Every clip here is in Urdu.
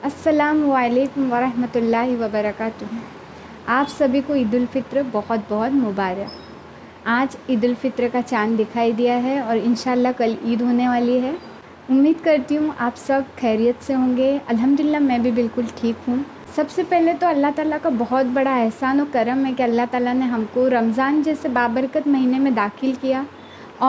السلام علیکم ورحمۃ اللہ وبرکاتہ۔ آپ سبھی کو عید الفطر بہت بہت مبارک۔ آج عید الفطر کا چاند دکھائی دیا ہے اور انشاءاللہ کل عید ہونے والی ہے۔ امید کرتی ہوں آپ سب خیریت سے ہوں گے۔ الحمدللہ میں بھی بالکل ٹھیک ہوں۔ سب سے پہلے تو اللہ تعالیٰ کا بہت بڑا احسان و کرم ہے کہ اللہ تعالیٰ نے ہم کو رمضان جیسے بابرکت مہینے میں داخل کیا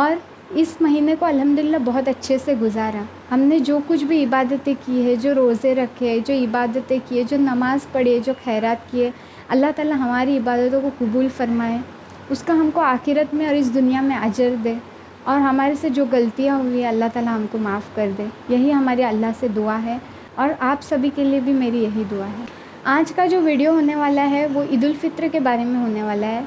اور اس مہینے کو الحمدللہ بہت اچھے سے گزارا۔ ہم نے جو کچھ بھی عبادتیں کی ہے، جو روزے رکھے، جو عبادتیں کیے، جو نماز پڑھی، جو خیرات کیے، اللہ تعالیٰ ہماری عبادتوں کو قبول فرمائے، اس کا ہم کو آخرت میں اور اس دنیا میں اجر دے، اور ہمارے سے جو غلطیاں ہوئی اللہ تعالیٰ ہم کو معاف کر دے۔ یہی ہمارے اللہ سے دعا ہے اور آپ سبھی کے لیے بھی میری یہی دعا ہے۔ آج کا جو ویڈیو ہونے والا ہے وہ عید الفطر کے بارے میں ہونے والا ہے۔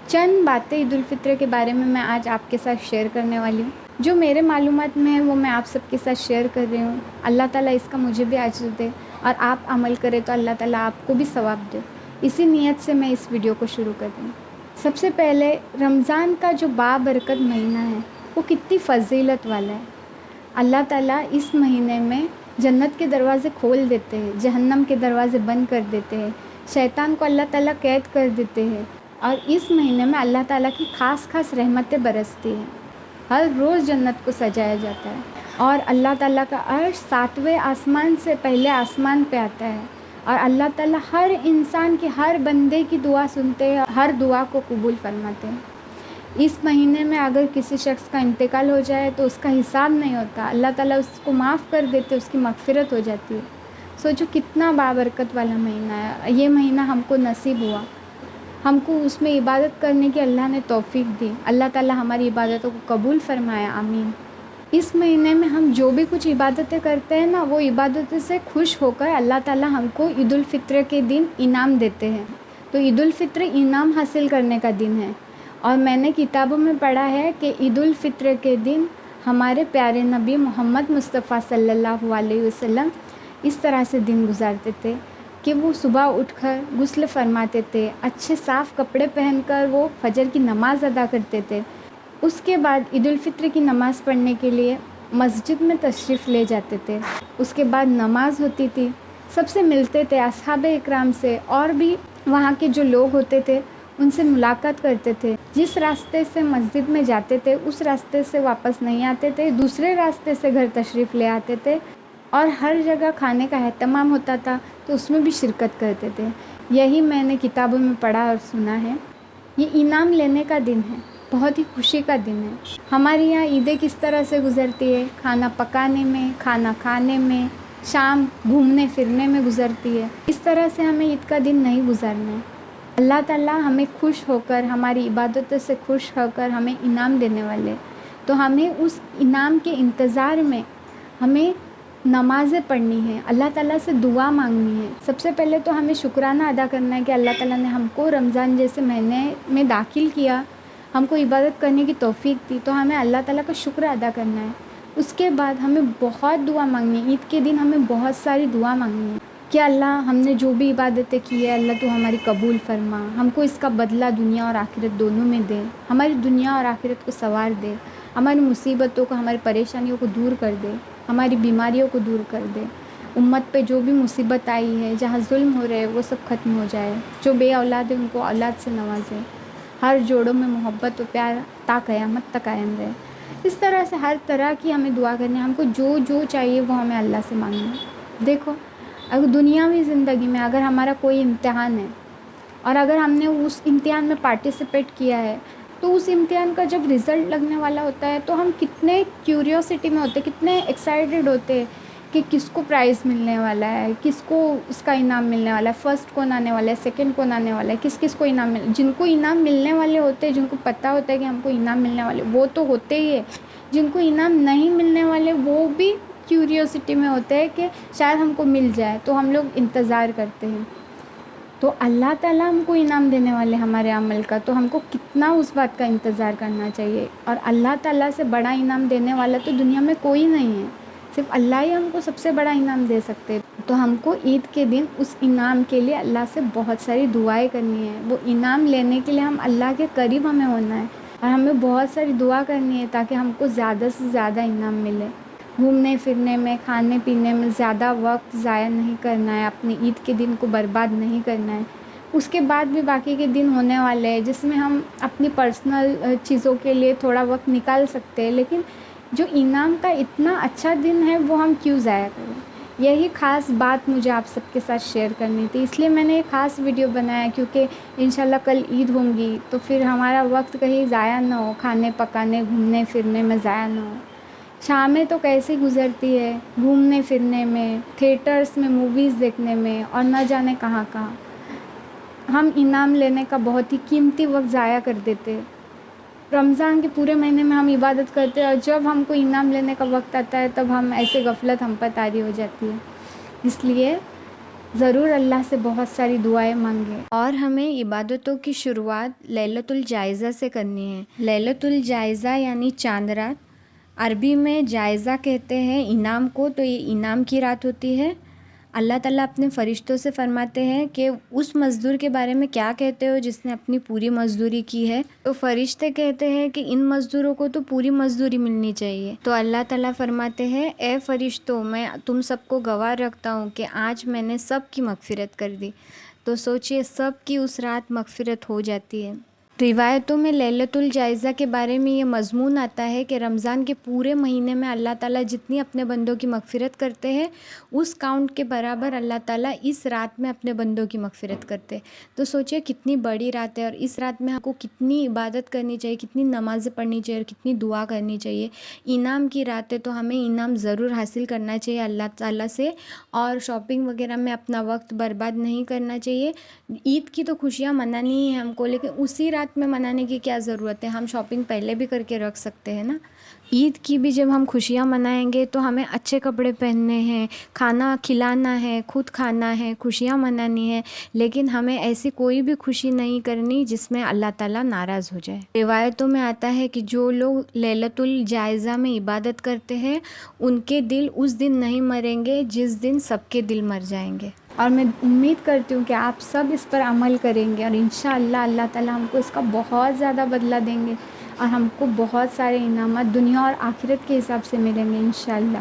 چند باتیں عید الفطر کے بارے میں آج آپ کے ساتھ شیئر کرنے والی ہوں۔ جو میرے معلومات میں ہے وہ میں آپ سب کے ساتھ شیئر کر رہی ہوں۔ اللہ تعالیٰ اس کا مجھے بھی اجر دے اور آپ عمل کریں تو اللہ تعالیٰ آپ کو بھی ثواب دے۔ اسی نیت سے میں اس ویڈیو کو شروع کر رہی ہوں۔ سب سے پہلے رمضان کا جو بابرکت مہینہ ہے وہ کتنی فضیلت والا ہے۔ اللہ تعالیٰ اس مہینے میں جنت کے دروازے کھول دیتے ہیں، جہنم کے دروازے بند کر دیتے ہیں، شیطان کو اللہ تعالیٰ قید کر دیتے ہیں، اور اس مہینے میں اللہ تعالیٰ کی خاص رحمتیں برستی ہیں۔ ہر روز جنت کو سجایا جاتا ہے اور اللہ تعالیٰ کا عرش 7ویں آسمان سے پہلے آسمان پہ آتا ہے، اور اللہ تعالیٰ ہر انسان کی، ہر بندے کی دعا سنتے ہیں، ہر دعا کو قبول فرماتے ہیں۔ اس مہینے میں اگر کسی شخص کا انتقال ہو جائے تو اس کا حساب نہیں ہوتا، اللہ تعالیٰ اس کو معاف کر دیتے، اس کی مغفرت ہو جاتی ہے۔ سوچو کتنا بابرکت والا مہینہ ہے۔ یہ مہینہ ہم کو نصیب ہوا، ہم کو اس میں عبادت کرنے کی اللہ نے توفیق دی۔ اللہ تعالیٰ ہماری عبادتوں کو قبول فرمایا، آمین۔ اس مہینے میں ہم جو بھی کچھ عبادتیں کرتے ہیں نا، وہ عبادتوں سے خوش ہو کر اللہ تعالیٰ ہم کو عید الفطر کے دن انعام دیتے ہیں۔ تو عید الفطر انعام حاصل کرنے کا دن ہے، اور میں نے کتابوں میں پڑھا ہے کہ عید الفطر کے دن ہمارے پیارے نبی محمد مصطفیٰ صلی اللہ علیہ وسلم اس طرح سے دن گزارتے تھے کہ وہ صبح اٹھ کر غسل فرماتے تھے، اچھے صاف کپڑے پہن کر وہ فجر کی نماز ادا کرتے تھے۔ اس کے بعد عید الفطر کی نماز پڑھنے کے لیے مسجد میں تشریف لے جاتے تھے۔ اس کے بعد نماز ہوتی تھی، سب سے ملتے تھے، اصحاب اکرام سے اور بھی وہاں کے جو لوگ ہوتے تھے ان سے ملاقات کرتے تھے۔ جس راستے سے مسجد میں جاتے تھے اس راستے سے واپس نہیں آتے تھے، دوسرے راستے سے گھر تشریف لے آتے تھے، اور ہر جگہ کھانے کا اہتمام ہوتا تھا تو اس میں بھی شرکت کرتے تھے۔ یہی میں نے کتابوں میں پڑھا اور سنا ہے۔ یہ انعام لینے کا دن ہے، بہت ہی خوشی کا دن ہے۔ ہمارے یہاں عیدیں کس طرح سے گزرتی ہے؟ کھانا پکانے میں، کھانا کھانے میں، شام گھومنے پھرنے میں گزرتی ہے۔ اس طرح سے ہمیں عید کا دن نہیں گزارنا ہے۔ اللہ تعالیٰ ہمیں خوش ہو کر، ہماری عبادتوں سے خوش ہو کر ہمیں انعام دینے والے، تو ہمیں اس انعام کے انتظار میں ہمیں نمازیں پڑھنی ہے، اللہ تعالیٰ سے دعا مانگنی ہے۔ سب سے پہلے تو ہمیں شکرانہ ادا کرنا ہے کہ اللہ تعالیٰ نے ہم کو رمضان جیسے مہینے میں داخل کیا، ہم کو عبادت کرنے کی توفیق دی، تو ہمیں اللہ تعالیٰ کا شکر ادا کرنا ہے۔ اس کے بعد ہمیں بہت دعا مانگنی ہے۔ عید کے دن ہمیں بہت ساری دعا مانگنی ہے کہ اللہ ہم نے جو بھی عبادتیں کی ہے اللہ تو ہماری قبول فرما، ہم کو اس کا بدلہ دنیا اور آخرت دونوں میں دے، ہماری دنیا اور آخرت کو سنوار دے، ہماری مصیبتوں کو، ہماری پریشانیوں کو دور کر دے، ہماری بیماریوں کو دور کر دے۔ امت پہ جو بھی مصیبت آئی ہے، جہاں ظلم ہو رہے وہ سب ختم ہو جائے، جو بے اولاد ہے ان کو اولاد سے نوازے، ہر جوڑوں میں محبت و پیار تا قیامت تک قائم رہے۔ اس طرح سے ہر طرح کی ہمیں دعا کرنی ہے، ہم کو جو چاہیے وہ ہمیں اللہ سے مانگنا ہے۔ دیکھو اگر دنیاوی زندگی میں اگر ہمارا کوئی امتحان ہے اور اگر ہم نے اس امتحان میں پارٹیسپیٹ کیا ہے، تو اس امتحان کا جب رزلٹ لگنے والا ہوتا ہے تو ہم کتنے کیوریوسٹی میں ہوتے، کتنے ایکسائٹیڈ ہوتے کہ کس کو پرائز ملنے والا ہے، کس کو اس کا انعام ملنے والا ہے، فرسٹ کون آنے والا ہے، سیکنڈ کون آنے والا ہے، کس کو انعام جن کو انعام ملنے والے ہوتے ہیں، جن کو پتہ ہوتا ہے کہ ہم کو انعام ملنے والے، وہ تو ہوتے ہی ہے، جن کو انعام نہیں ملنے والے وہ بھی کیوریوسٹی میں ہوتے ہیں کہ شاید ہم کو مل جائے، تو ہم لوگ انتظار کرتے ہیں۔ تو اللہ تعالیٰ ہم کو انعام دینے والے ہمارے عمل کا، تو ہم کو کتنا اس بات کا انتظار کرنا چاہیے۔ اور اللہ تعالیٰ سے بڑا انعام دینے والا تو دنیا میں کوئی نہیں ہے، صرف اللہ ہی ہم کو سب سے بڑا انعام دے سکتے ہیں۔ تو ہم کو عید کے دن اس انعام کے لیے اللہ سے بہت ساری دعائیں کرنی ہے۔ وہ انعام لینے کے لیے ہم اللہ کے قریب ہمیں ہونا ہے، اور ہمیں بہت ساری دعا کرنی ہے تاکہ ہم کو زیادہ سے زیادہ انعام ملے۔ گھومنے پھرنے میں، کھانے پینے میں زیادہ وقت ضائع نہیں کرنا ہے، اپنے عید کے دن کو برباد نہیں کرنا ہے۔ اس کے بعد بھی باقی کے دن ہونے والے ہیں جس میں ہم اپنی پرسنل چیزوں کے لیے تھوڑا وقت نکال سکتے ہیں، لیکن جو انعام کا اتنا اچھا دن ہے وہ ہم کیوں ضائع کریں۔ یہی خاص بات مجھے آپ سب کے ساتھ شیئر کرنی تھی، اس لیے میں نے ایک خاص ویڈیو بنایا، کیونکہ انشاءاللہ کل عید ہوں گی تو پھر ہمارا وقت کہیں ضائع نہ ہو، کھانے پکانے گھومنے پھرنے میں ضائع نہ ہو۔ شامیں تو کیسے گزرتی ہے گھومنے پھرنے میں، تھیٹرز میں موویز دیکھنے میں، اور نہ جانے کہاں کہاں۔ ہم انعام لینے کا بہت ہی قیمتی وقت ضائع کر دیتے۔ رمضان کے پورے مہینے میں ہم عبادت کرتے ہیں، اور جب ہم کو انعام لینے کا وقت آتا ہے تب ہم ایسے غفلت ہم پر طاری ہو جاتی ہے۔ اس لیے ضرور اللہ سے بہت ساری دعائیں مانگیں، اور ہمیں عبادتوں کی شروعات لیلۃ الجائزہ سے کرنی ہے۔ لیلۃ الجائزہ یعنی چاند رات، عربی میں جائزہ کہتے ہیں انعام کو، تو یہ انعام کی رات ہوتی ہے۔ اللہ تعالیٰ اپنے فرشتوں سے فرماتے ہیں کہ اس مزدور کے بارے میں کیا کہتے ہو جس نے اپنی پوری مزدوری کی ہے، تو فرشتے کہتے ہیں کہ ان مزدوروں کو تو پوری مزدوری ملنی چاہیے۔ تو اللہ تعالیٰ فرماتے ہیں اے فرشتوں، میں تم سب کو گواہ رکھتا ہوں کہ آج میں نے سب کی مغفرت کر دی۔ تو سوچئے سب کی اس رات مغفرت ہو جاتی ہے۔ روایتوں میں لیلۃ الجائزہ کے بارے میں یہ مضمون آتا ہے کہ رمضان کے پورے مہینے میں اللہ تعالیٰ جتنی اپنے بندوں کی مغفرت کرتے ہیں اس کاؤنٹ کے برابر اللہ تعالیٰ اس رات میں اپنے بندوں کی مغفرت کرتے ہیں۔ تو سوچئے کتنی بڑی رات ہے، اور اس رات میں ہم کو کتنی عبادت کرنی چاہیے، کتنی نمازیں پڑھنی چاہیے، اور کتنی دعا کرنی چاہیے۔ انعام کی رات ہے تو ہمیں انعام ضرور حاصل کرنا چاہیے اللہ تعالیٰ سے، اور شاپنگ وغیرہ میں اپنا وقت برباد نہیں کرنا چاہیے۔ عید کی تو خوشیاں منانی ہی ہیں ہم کو، لیکن اسی رات میں منانے کی کیا ضرورت ہے، ہم شاپنگ پہلے بھی کر کے رکھ سکتے ہیں نا۔ عید کی بھی جب ہم خوشیاں منائیں گے تو ہمیں اچھے کپڑے پہننے ہیں، کھانا کھلانا ہے، خود کھانا ہے، خوشیاں منانی ہے، لیکن ہمیں ایسی کوئی بھی خوشی نہیں کرنی جس میں اللہ تعالیٰ ناراض ہو جائے۔ روایتوں میں آتا ہے کہ جو لوگ لیلۃ الجائزہ میں عبادت کرتے ہیں ان کے دل اس دن نہیں مریں گے جس دن سب کے دل مر جائیں گے، اور میں امید کرتی ہوں کہ آپ سب اس پر عمل کریں گے، اور انشاءاللہ اللہ تعالیٰ ہم کو اس کا بہت زیادہ بدلہ دیں گے، اور ہم کو بہت سارے انعامات دنیا اور آخرت کے حساب سے ملیں گے انشاءاللہ۔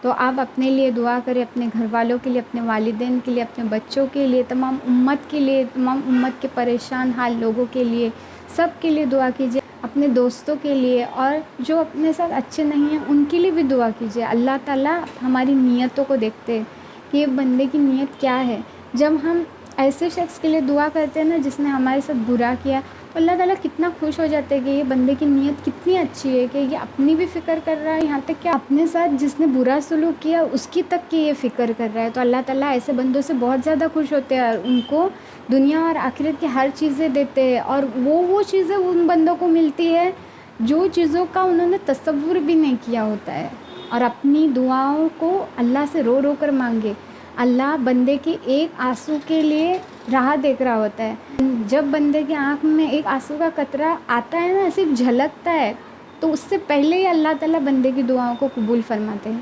تو آپ اپنے لیے دعا کریں، اپنے گھر والوں کے لیے، اپنے والدین کے لیے، اپنے بچوں کے لیے، تمام امت کے لیے، تمام امت کے پریشان حال لوگوں کے لیے، سب کے لیے دعا کیجیے، اپنے دوستوں کے لیے، اور جو اپنے ساتھ اچھے نہیں ہیں ان کے لیے بھی دعا کیجیے۔ اللہ تعالیٰ ہماری نیتوں کو دیکھتے ہیں کہ یہ بندے کی نیت کیا ہے۔ جب ہم ایسے شخص کے لیے دعا کرتے ہیں نا جس نے ہمارے ساتھ برا کیا، تو اللہ تعالیٰ کتنا خوش ہو جاتے ہیں کہ یہ بندے کی نیت کتنی اچھی ہے، کہ یہ اپنی بھی فکر کر رہا ہے، یہاں تک کہ اپنے ساتھ جس نے برا سلوک کیا اس کی تک کی یہ فکر کر رہا ہے۔ تو اللہ تعالیٰ ایسے بندوں سے بہت زیادہ خوش ہوتے ہیں، اور ان کو دنیا اور آخرت کی ہر چیزیں دیتے ہیں، اور وہ چیزیں ان بندوں کو ملتی ہے جو چیزوں کا انہوں نے تصور بھی نہیں کیا ہوتا ہے۔ اور اپنی دعاؤں کو اللہ سے رو رو کر مانگے، اللہ بندے کی ایک آنسو کے لیے راہ دیکھ رہا ہوتا ہے۔ جب بندے کی آنکھ میں ایک آنسو کا قطرہ آتا ہے نا، صرف جھلکتا ہے، تو اس سے پہلے ہی اللہ تعالیٰ بندے کی دعاؤں کو قبول فرماتے ہیں۔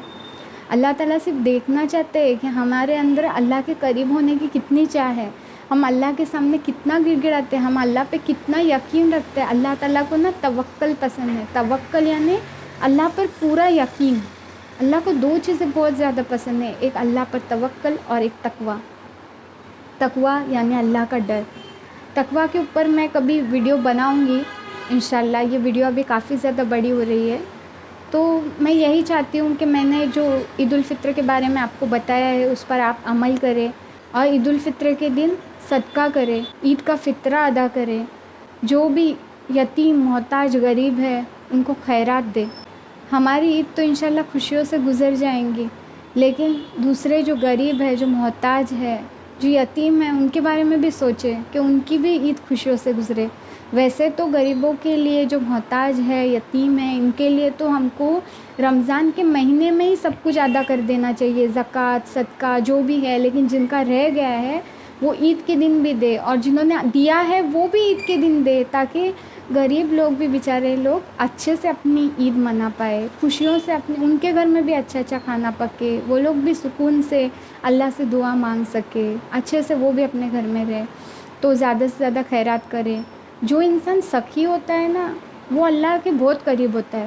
اللہ تعالیٰ صرف دیکھنا چاہتے ہیں کہ ہمارے اندر اللہ کے قریب ہونے کی کتنی چاہ ہے، ہم اللہ کے سامنے کتنا گڑ گڑاتے ہیں، ہم اللہ پہ کتنا یقین رکھتے ہیں۔ اللہ تعالیٰ کو نا توکل پسند ہے، توکل یعنی اللہ پر پورا یقین۔ اللہ کو دو چیزیں بہت زیادہ پسند ہیں، ایک اللہ پر توکل اور ایک تقوی۔ تقوی یعنی اللہ کا ڈر۔ تقوی کے اوپر میں کبھی ویڈیو بناؤں گی انشاءاللہ، یہ ویڈیو ابھی کافی زیادہ بڑی ہو رہی ہے، تو میں یہی چاہتی ہوں کہ میں نے جو عید الفطر کے بارے میں آپ کو بتایا ہے اس پر آپ عمل کریں، اور عید الفطر کے دن صدقہ کریں، عید کا فطرہ ادا کریں، جو بھی یتیم محتاج غریب ہے ان کو خیرات دیں۔ ہماری عید تو انشاءاللہ خوشیوں سے گزر جائیں گی، لیکن دوسرے جو غریب ہے، جو محتاج ہے، جو یتیم ہے، ان کے بارے میں بھی سوچیں کہ ان کی بھی عید خوشیوں سے گزرے۔ ویسے تو غریبوں کے لیے، جو محتاج ہے، یتیم ہے، ان کے لیے تو ہم کو رمضان کے مہینے میں ہی سب کچھ ادا کر دینا چاہیے، زکوٰۃ صدقہ جو بھی ہے، لیکن جن کا رہ گیا ہے وہ عید کے دن بھی دے، اور جنہوں نے دیا ہے وہ بھی عید کے دن دے، تاکہ غریب لوگ بھی بیچارے لوگ اچھے سے اپنی عید منا پائے، خوشیوں سے ان کے گھر میں بھی اچھا اچھا کھانا پکے، وہ لوگ بھی سکون سے اللہ سے دعا مانگ سکے، اچھے سے وہ بھی اپنے گھر میں رہے۔ تو زیادہ سے زیادہ خیرات کرے۔ جو انسان سخی ہوتا ہے نا وہ اللہ کے بہت قریب ہوتا ہے۔